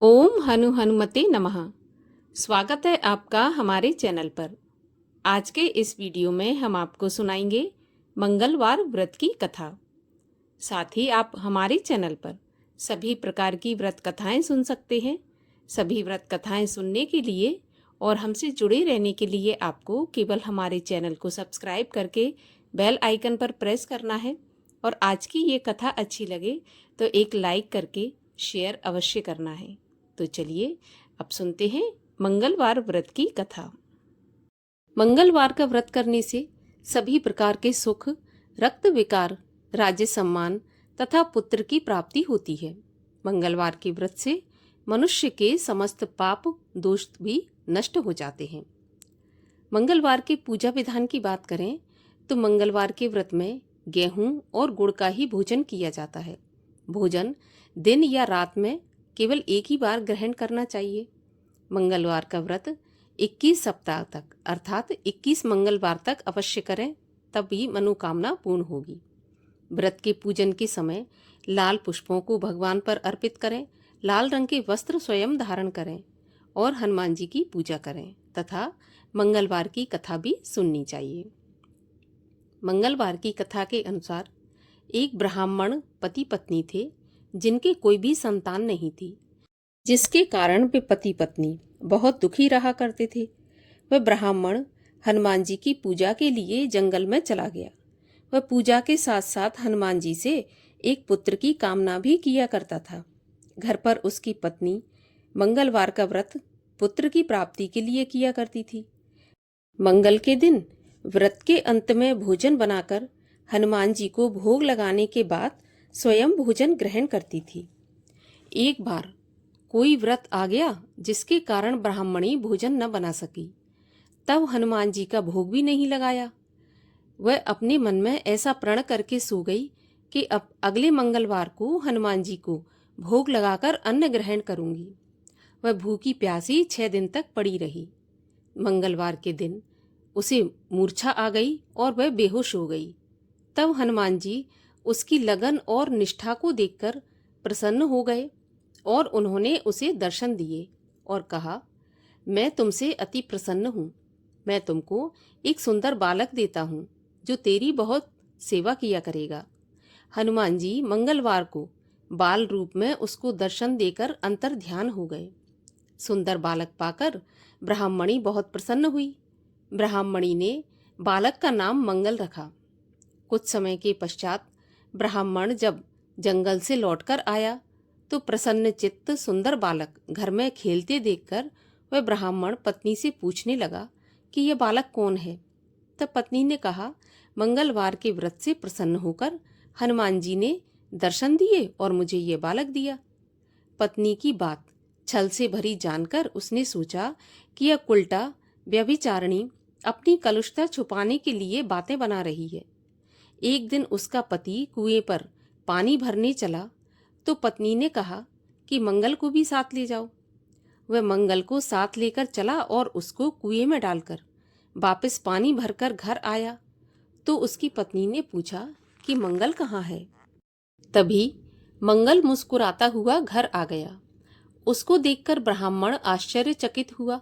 ओम हनु हनुमते नमः। स्वागत है आपका हमारे चैनल पर। आज के इस वीडियो में हम आपको सुनाएंगे मंगलवार व्रत की कथा। साथ ही आप हमारे चैनल पर सभी प्रकार की व्रत कथाएं सुन सकते हैं। सभी व्रत कथाएं सुनने के लिए और हमसे जुड़े रहने के लिए आपको केवल हमारे चैनल को सब्सक्राइब करके बेल आइकन पर प्रेस करना है। और आज की ये कथा अच्छी लगे तो एक लाइक करके शेयर अवश्य करना है। तो चलिए अब सुनते हैं मंगलवार व्रत की कथा। मंगलवार का व्रत करने से सभी प्रकार के सुख, रक्त विकार, राज्य सम्मान तथा पुत्र की प्राप्ति होती है। मंगलवार के व्रत से मनुष्य के समस्त पाप दोष भी नष्ट हो जाते हैं। मंगलवार के पूजा विधान की बात करें तो मंगलवार के व्रत में गेहूं और गुड़ का ही भोजन किया जाता है। भोजन दिन या रात में केवल एक ही बार ग्रहण करना चाहिए। मंगलवार का व्रत 21 सप्ताह तक अर्थात 21 मंगलवार तक अवश्य करें, तभी मनोकामना पूर्ण होगी। व्रत के पूजन के समय लाल पुष्पों को भगवान पर अर्पित करें, लाल रंग के वस्त्र स्वयं धारण करें और हनुमान जी की पूजा करें तथा मंगलवार की कथा भी सुननी चाहिए। मंगलवार की कथा के अनुसार एक ब्राह्मण पति पत्नी थे जिनके कोई भी संतान नहीं थी, जिसके कारण वे पति पत्नी बहुत दुखी रहा करते थे। वह ब्राह्मण हनुमान जी की पूजा के लिए जंगल में चला गया। वह पूजा के साथ साथ हनुमान जी से एक पुत्र की कामना भी किया करता था। घर पर उसकी पत्नी मंगलवार का व्रत पुत्र की प्राप्ति के लिए किया करती थी। मंगल के दिन व्रत के अंत में भोजन बनाकर हनुमान जी को भोग लगाने के बाद स्वयं भोजन ग्रहण करती थी। एक बार कोई व्रत आ गया जिसके कारण ब्राह्मणी भोजन न बना सकी। तब हनुमान जी का भोग भी नहीं लगाया। वह अपने मन में ऐसा प्रण करके सो गई कि अब अगले मंगलवार को हनुमान जी को भोग लगाकर अन्न ग्रहण करूंगी। वह भूखी प्यासी 6 दिन तक पड़ी रही। मंगलवार के दिन उसे मूर्छा आ गई और वह बेहोश हो गई। तब हनुमान जी उसकी लगन और निष्ठा को देखकर प्रसन्न हो गए और उन्होंने उसे दर्शन दिए और कहा, मैं तुमसे अति प्रसन्न हूँ। मैं तुमको एक सुंदर बालक देता हूँ जो तेरी बहुत सेवा किया करेगा। हनुमान जी मंगलवार को बाल रूप में उसको दर्शन देकर अंतर ध्यान हो गए। सुंदर बालक पाकर ब्राह्मणी बहुत प्रसन्न हुई। ब्राह्मणी ने बालक का नाम मंगल रखा। कुछ समय के पश्चात ब्राह्मण जब जंगल से लौटकर आया तो प्रसन्न चित्त सुंदर बालक घर में खेलते देखकर वह ब्राह्मण पत्नी से पूछने लगा कि यह बालक कौन है। तब पत्नी ने कहा, मंगलवार के व्रत से प्रसन्न होकर हनुमान जी ने दर्शन दिए और मुझे ये बालक दिया। पत्नी की बात छल से भरी जानकर उसने सोचा कि यह कुलटा व्यभिचारिणी अपनी कलुषता छुपाने के लिए बातें बना रही है। एक दिन उसका पति कुएं पर पानी भरने चला तो पत्नी ने कहा कि मंगल को भी साथ ले जाओ। वह मंगल को साथ लेकर चला और उसको कुएं में डालकर वापस पानी भरकर घर आया तो उसकी पत्नी ने पूछा कि मंगल कहाँ है। तभी मंगल मुस्कुराता हुआ घर आ गया। उसको देखकर ब्राह्मण आश्चर्यचकित हुआ।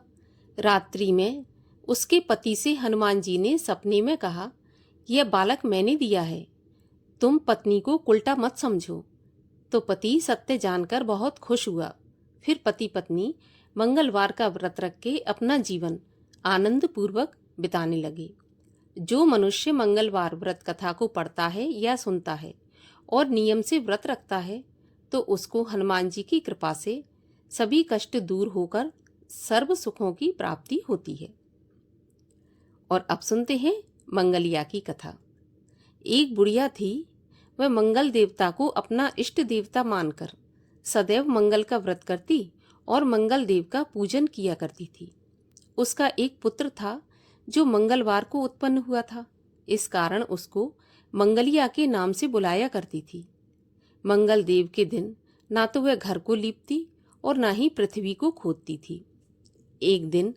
रात्रि में उसके पति से हनुमान जी ने सपने में कहा, यह बालक मैंने दिया है, तुम पत्नी को उल्टा मत समझो। तो पति सत्य जानकर बहुत खुश हुआ। फिर पति पत्नी मंगलवार का व्रत रख के अपना जीवन आनंद पूर्वक बिताने लगे। जो मनुष्य मंगलवार व्रत कथा को पढ़ता है या सुनता है और नियम से व्रत रखता है तो उसको हनुमान जी की कृपा से सभी कष्ट दूर होकर सर्व सुखों की प्राप्ति होती है। और अब सुनते हैं मंगलिया की कथा। एक बुढ़िया थी। वह मंगल देवता को अपना इष्ट देवता मानकर सदैव मंगल का व्रत करती और मंगल देव का पूजन किया करती थी। उसका एक पुत्र था जो मंगलवार को उत्पन्न हुआ था। इस कारण उसको मंगलिया के नाम से बुलाया करती थी। मंगल देव के दिन ना तो वह घर को लीपती और ना ही पृथ्वी को खोदती थी। एक दिन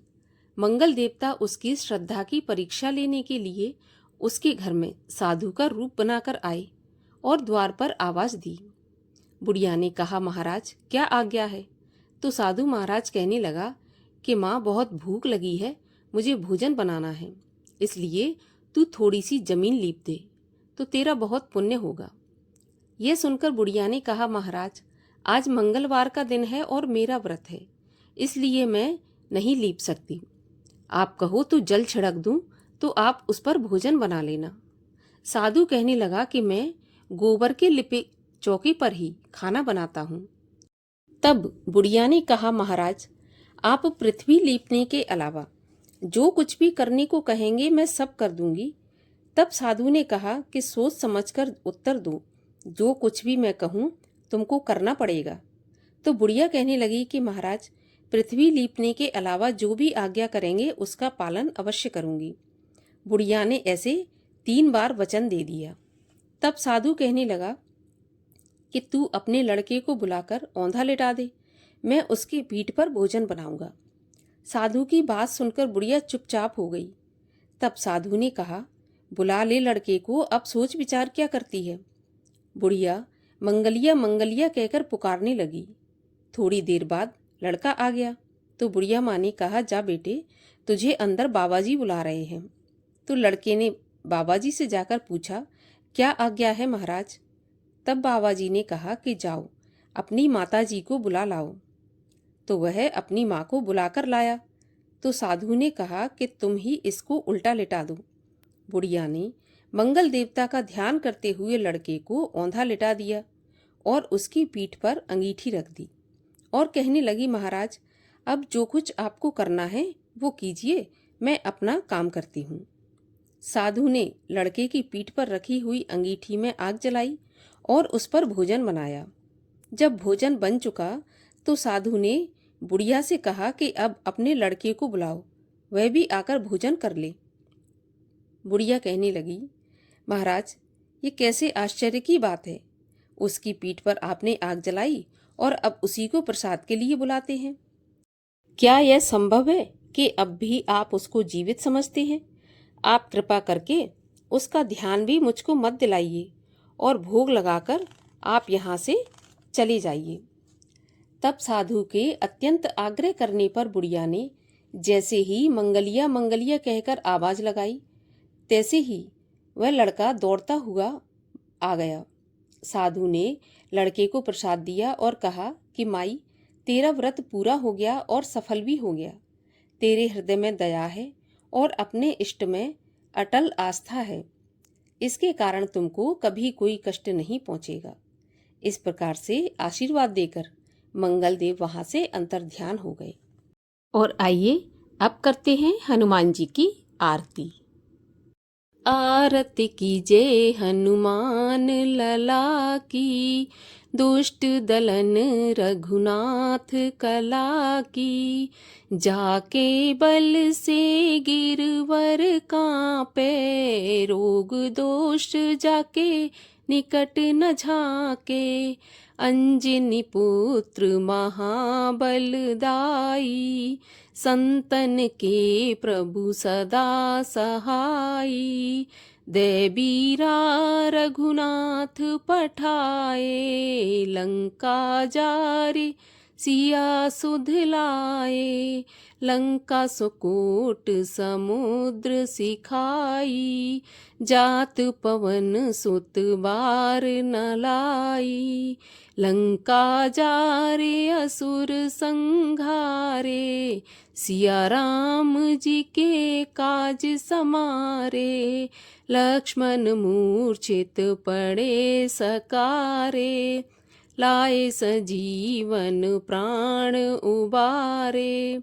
मंगल देवता उसकी श्रद्धा की परीक्षा लेने के लिए उसके घर में साधु का रूप बनाकर आए और द्वार पर आवाज दी। बुढ़िया ने कहा, महाराज क्या आज्ञा है। तो साधु महाराज कहने लगा कि माँ बहुत भूख लगी है, मुझे भोजन बनाना है, इसलिए तू थोड़ी सी जमीन लीप दे तो तेरा बहुत पुण्य होगा। यह सुनकर बुढ़िया ने कहा, महाराज आज मंगलवार का दिन है और मेरा व्रत है, इसलिए मैं नहीं लीप सकती। आप कहो तो जल छिड़क दूं तो आप उस पर भोजन बना लेना। साधु कहने लगा कि मैं गोबर के लिपे चौके पर ही खाना बनाता हूँ। तब बुढ़िया ने कहा, महाराज आप पृथ्वी लीपने के अलावा जो कुछ भी करने को कहेंगे मैं सब कर दूंगी। तब साधु ने कहा कि सोच समझकर उत्तर दो, जो कुछ भी मैं कहूँ तुमको करना पड़ेगा। तो बुढ़िया कहने लगी कि महाराज पृथ्वी लीपने के अलावा जो भी आज्ञा करेंगे उसका पालन अवश्य करूंगी। बुढ़िया ने ऐसे 3 बार वचन दे दिया। तब साधु कहने लगा कि तू अपने लड़के को बुलाकर औंधा लिटा दे, मैं उसकी पीठ पर भोजन बनाऊंगा। साधु की बात सुनकर बुढ़िया चुपचाप हो गई। तब साधु ने कहा, बुला ले लड़के को, अब सोच विचार क्या करती है। बुढ़िया मंगलिया मंगलिया कहकर पुकारने लगी। थोड़ी देर बाद लड़का आ गया तो बुढ़िया माँ ने कहा, जा बेटे तुझे अंदर बाबाजी बुला रहे हैं। तो लड़के ने बाबाजी से जाकर पूछा, क्या आज्ञा है महाराज। तब बाबाजी ने कहा कि जाओ अपनी माताजी को बुला लाओ। तो वह अपनी माँ को बुलाकर लाया। तो साधु ने कहा कि तुम ही इसको उल्टा लिटा दो। बुढ़िया ने मंगल देवता का ध्यान करते हुए लड़के को औंधा लिटा दिया और उसकी पीठ पर अंगीठी रख दी और कहने लगी, महाराज अब जो कुछ आपको करना है वो कीजिए, मैं अपना काम करती हूँ। साधु ने लड़के की पीठ पर रखी हुई अंगीठी में आग जलाई और उस पर भोजन बनाया। जब भोजन बन चुका तो साधु ने बुढ़िया से कहा कि अब अपने लड़के को बुलाओ, वह भी आकर भोजन कर ले। बुढ़िया कहने लगी, महाराज ये कैसे आश्चर्य की बात है, उसकी पीठ पर आपने आग जलाई और अब उसी को प्रसाद के लिए बुलाते हैं। क्या यह संभव है कि अब भी आप उसको जीवित समझते हैं? आप कृपा करके उसका ध्यान भी मुझको मत दिलाइए और भोग लगाकर आप यहाँ से चले जाइए। तब साधु के अत्यंत आग्रह करने पर बुढ़िया ने जैसे ही मंगलिया मंगलिया कहकर आवाज लगाई, तैसे ही वह लड़का दौड़ता हुआ आ गया। साधु ने लड़के को प्रसाद दिया और कहा कि माई तेरा व्रत पूरा हो गया और सफल भी हो गया। तेरे हृदय में दया है और अपने इष्ट में अटल आस्था है, इसके कारण तुमको कभी कोई कष्ट नहीं पहुंचेगा। इस प्रकार से आशीर्वाद देकर मंगल देव वहां से अंतर्ध्यान हो गए। और आइए अब करते हैं हनुमान जी की आरती। आरती कीजिए हनुमान लला की, दुष्ट दलन रघुनाथ कला की। जाके बल से गिरवर कांपे, रोग दोष जाके निकट न झाके। अंजनी पुत्र महाबलदाई, संतन के प्रभु सदा सहाई। देबीरा रघुनाथ पठाए, लंका जारे सिया सुध लाए। लंका सुकोट समुद्र सिखाई, जात पवन सुत बार न लाई। लंका जारे असुर संघारे, सिया राम जी के काज समारे। लक्ष्मण मूर्छित पड़े सकारे, लाए सजीवन प्राण उबारे।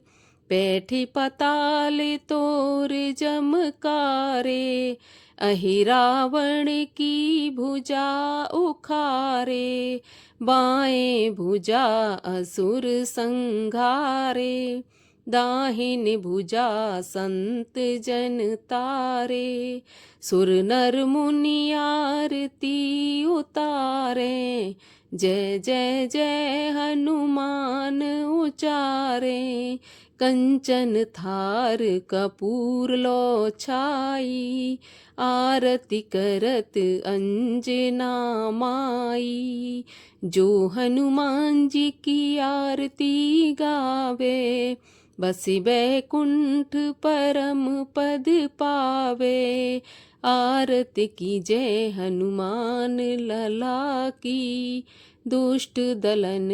बैठे पताल तोर जमकारे, अहि रावण की भुजा उखारे। बाएं भुजा असुर संघारे, दाहिन भुजा संत जन तारे। सुर नर मुनि आरती उतारे, जय जय जय हनुमान उचारे, कंचन थार कपूर लो छाई, आरती करत अंजना माई। जो हनुमान जी की आरती गावे, बसी बैकुंठ परम पद पावे। आरती की जय हनुमान लला की, दुष्ट दलन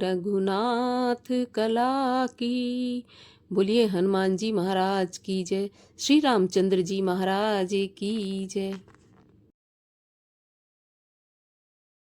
रघुनाथ कला की। बोलिए हनुमान जी महाराज की जय, श्री रामचंद्र जी महाराज की जय।